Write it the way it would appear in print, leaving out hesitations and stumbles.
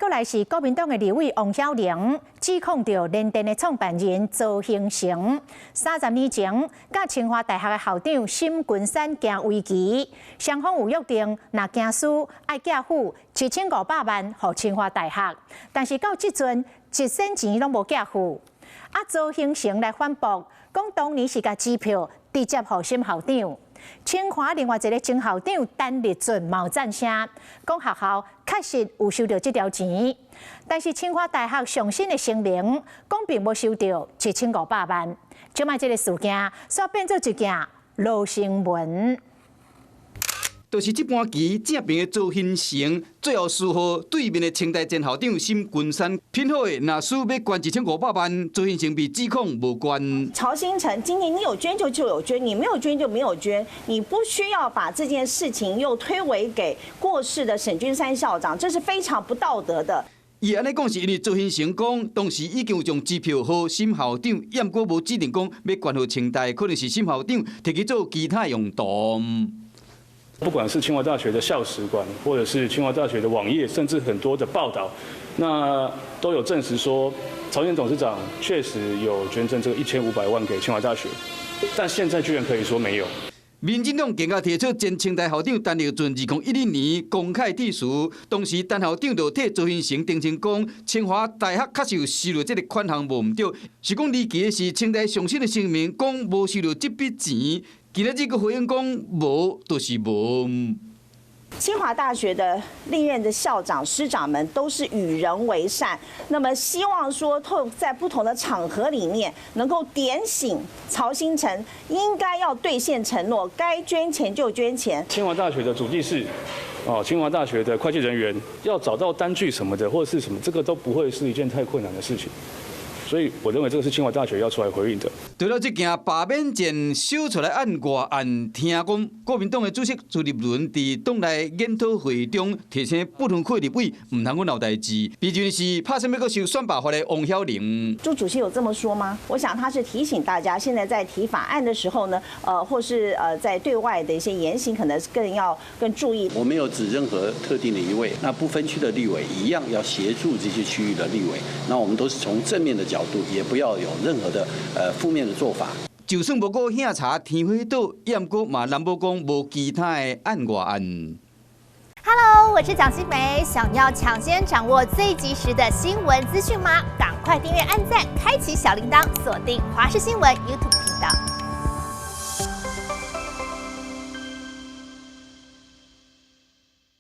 过来是国民党的立委王晓玲指控着联电的创办人周兴成30年前甲清华大学的校长沈君山行围棋，双方有约定，若行输爱寄付7500万予清华大学，但是到即阵一仙钱拢无寄付。周兴成来反驳，讲当年是甲支票直接予沈校长。清华另外一个前校长陈立俊毛赞声，讲学校确实有收到这条钱，但是清华大学上新的声明讲并无收到7500万。即卖这个事件煞变做一件老新闻。就是这盘棋正平的周兴成，最后输予对面的清大前校长沈君山。偏好的，若输要捐1500万，周兴成被指控无捐。曹兴诚，今年你有捐就有捐，你没有捐就没有捐，你不需要把这件事情又推诿给过世的沈君山校长，这是非常不道德的。伊安尼讲是因为周兴成讲，当时已经有将支票予沈校长，验过无指定讲要捐予清大，可能是沈校长摕去做其他用途。不管是清华大学的校史馆，或者是清华大学的网页，甚至很多的报道，那都有证实说，曹前董事长确实有捐赠这个1500万给清华大学，但现在居然可以说没有。民进党更加提出前清大校长陈立俊2012年公开致辞，当时陈校长就替周兴成澄清讲，清华大学确实有收到这个款项无毋对，是讲离奇的是清大上新的声明讲无收到这笔钱。今仔日佫回应讲无，就是无。清华大学的历任的校长、师长们都是与人为善，那么希望说，在不同的场合里面，能够点醒曹兴诚应该要兑现承诺，该捐钱就捐钱。清华大学的主计室。清华大学的会计人员要找到单据什么的，或者是什么，这个都不会是一件太困难的事情。所以我认为这个是清华大学要出来回应的。对了，这件罢免件烧出来案外案，听讲国民党的主席朱立伦伫党内研讨会中提醒不同会立委唔通闹代志，毕竟是拍算要阁受选罢法的王晓玲。朱主席有这么说吗？我想他是提醒大家，现在在提法案的时候呢，或是在对外的一些言行，可能更注意。我没有指任何特定的一位，那不分区的立委一样要协助这些区域的立委，那我们都是从正面的角度，也不要有任何的负面的做法。就算无过审查天花岛，也毋过嘛难保讲无其他的案外案。Hello， 我是蒋欣梅，想要抢先掌握最及时的新闻资讯吗？赶快订阅、按赞、开启小铃铛，锁定华视新闻 YouTube 频道。